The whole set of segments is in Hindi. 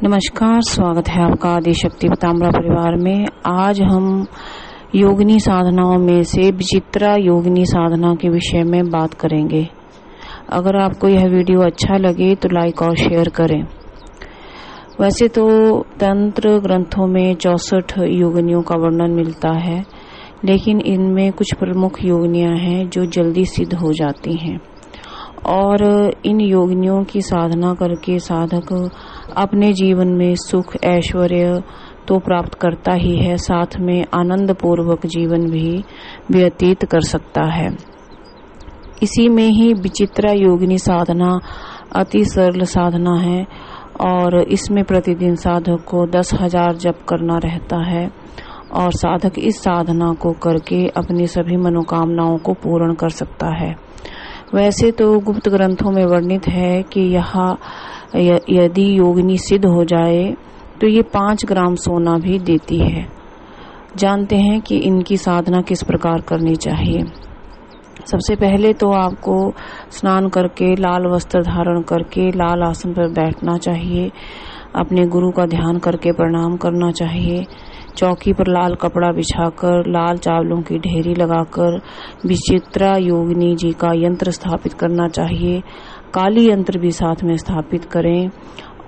नमस्कार, स्वागत है आपका आदिशक्ति पीताम्बरा परिवार में। आज हम योगिनी साधनाओं में से विचित्रा योगिनी साधना के विषय में बात करेंगे। अगर आपको यह वीडियो अच्छा लगे तो लाइक और शेयर करें। वैसे तो तंत्र ग्रंथों में 64 योगिनियों का वर्णन मिलता है, लेकिन इनमें कुछ प्रमुख योगिनियां हैं जो जल्दी सिद्ध हो जाती हैं और इन योगिनियों की साधना करके साधक अपने जीवन में सुख ऐश्वर्य तो प्राप्त करता ही है, साथ में आनंद पूर्वक जीवन भी व्यतीत कर सकता है। इसी में ही विचित्रा योगिनी साधना अति सरल साधना है और इसमें प्रतिदिन साधक को 10,000 जप करना रहता है और साधक इस साधना को करके अपनी सभी मनोकामनाओं को पूर्ण कर सकता है। वैसे तो गुप्त ग्रंथों में वर्णित है कि यदि योगिनी सिद्ध हो जाए तो ये 5 ग्राम सोना भी देती है। जानते हैं कि इनकी साधना किस प्रकार करनी चाहिए। सबसे पहले तो आपको स्नान करके लाल वस्त्र धारण करके लाल आसन पर बैठना चाहिए। अपने गुरु का ध्यान करके प्रणाम करना चाहिए। चौकी पर लाल कपड़ा बिछाकर लाल चावलों की ढेरी लगाकर विचित्रा योगिनी जी का यंत्र स्थापित करना चाहिए। काली यंत्र भी साथ में स्थापित करें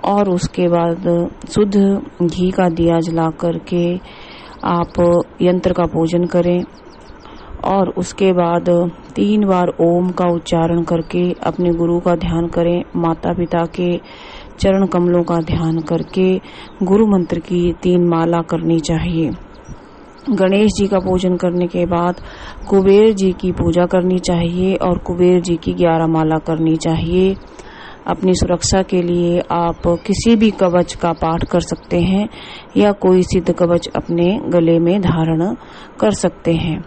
और उसके बाद शुद्ध घी का दिया जला करके आप यंत्र का पूजन करें और उसके बाद 3 बार ओम का उच्चारण करके अपने गुरु का ध्यान करें। माता पिता के चरण कमलों का ध्यान करके गुरु मंत्र की 3 माला करनी चाहिए। गणेश जी का पूजन करने के बाद कुबेर जी की पूजा करनी चाहिए और कुबेर जी की 11 माला करनी चाहिए। अपनी सुरक्षा के लिए आप किसी भी कवच का पाठ कर सकते हैं या कोई सिद्ध कवच अपने गले में धारण कर सकते हैं।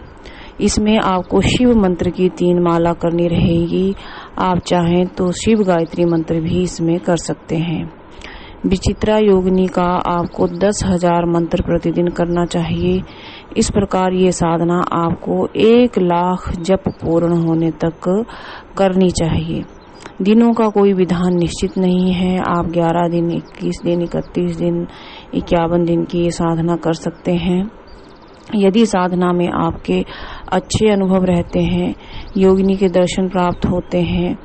इसमें आपको शिव मंत्र की 3 माला करनी रहेगी। आप चाहें तो शिव गायत्री मंत्र भी इसमें कर सकते हैं। विचित्रा योगिनी का आपको 10,000 मंत्र प्रतिदिन करना चाहिए। इस प्रकार ये साधना आपको 1 लाख जप पूर्ण होने तक करनी चाहिए। दिनों का कोई विधान निश्चित नहीं है। आप 11 दिन, 21 दिन, 31 दिन, 51 दिन की ये साधना कर सकते हैं। यदि साधना में आपके अच्छे अनुभव रहते हैं, योगिनी के दर्शन प्राप्त होते हैं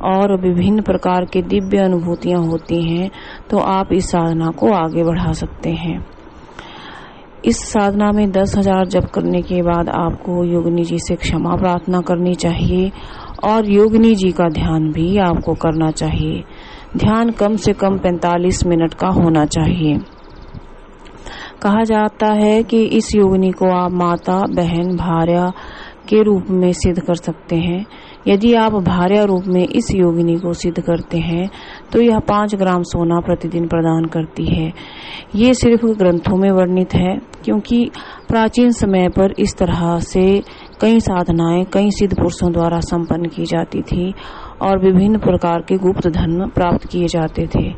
और विभिन्न प्रकार के दिव्य अनुभूतियां होती हैं, तो आप इस साधना को आगे बढ़ा सकते हैं। इस साधना में 10,000 जप करने के बाद आपको योगिनी जी से क्षमा प्रार्थना करनी चाहिए और योगिनी जी का ध्यान भी आपको करना चाहिए। ध्यान कम से कम 45 मिनट का होना चाहिए। कहा जाता है कि इस योगिनी को आप माता, बहन, भार्या के रूप में सिद्ध कर सकते हैं। यदि आप भार्या रूप में इस योगिनी को सिद्ध करते हैं तो यह 5 ग्राम सोना प्रतिदिन प्रदान करती है। ये सिर्फ ग्रंथों में वर्णित है, क्योंकि प्राचीन समय पर इस तरह से कई साधनाएं कई सिद्ध पुरुषों द्वारा संपन्न की जाती थी और विभिन्न प्रकार के गुप्त धन प्राप्त किए जाते थे।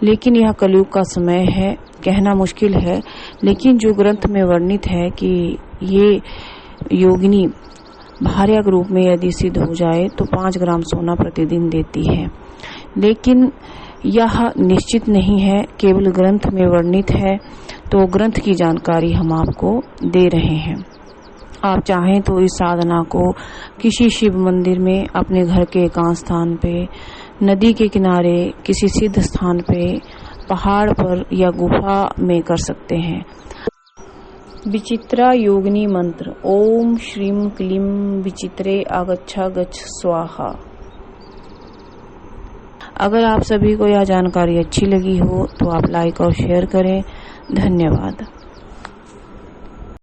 लेकिन यह कलयुग का समय है, कहना मुश्किल है, लेकिन जो ग्रंथ में वर्णित है कि ये योगिनी भार्या के रूप में यदि सिद्ध हो जाए तो 5 ग्राम सोना प्रतिदिन देती है। लेकिन यह निश्चित नहीं है, केवल ग्रंथ में वर्णित है, तो ग्रंथ की जानकारी हम आपको दे रहे हैं। आप चाहें तो इस साधना को किसी शिव मंदिर में, अपने घर के एकांत स्थान पे, नदी के किनारे, किसी सिद्ध स्थान पे, पहाड़ पर या गुफा में कर सकते हैं। विचित्रा योगिनी मंत्र ओम श्रीम क्लीम विचित्रे आगच्छा गच्छ स्वाहा। अगर आप सभी को यह जानकारी अच्छी लगी हो तो आप लाइक और शेयर करें। धन्यवाद।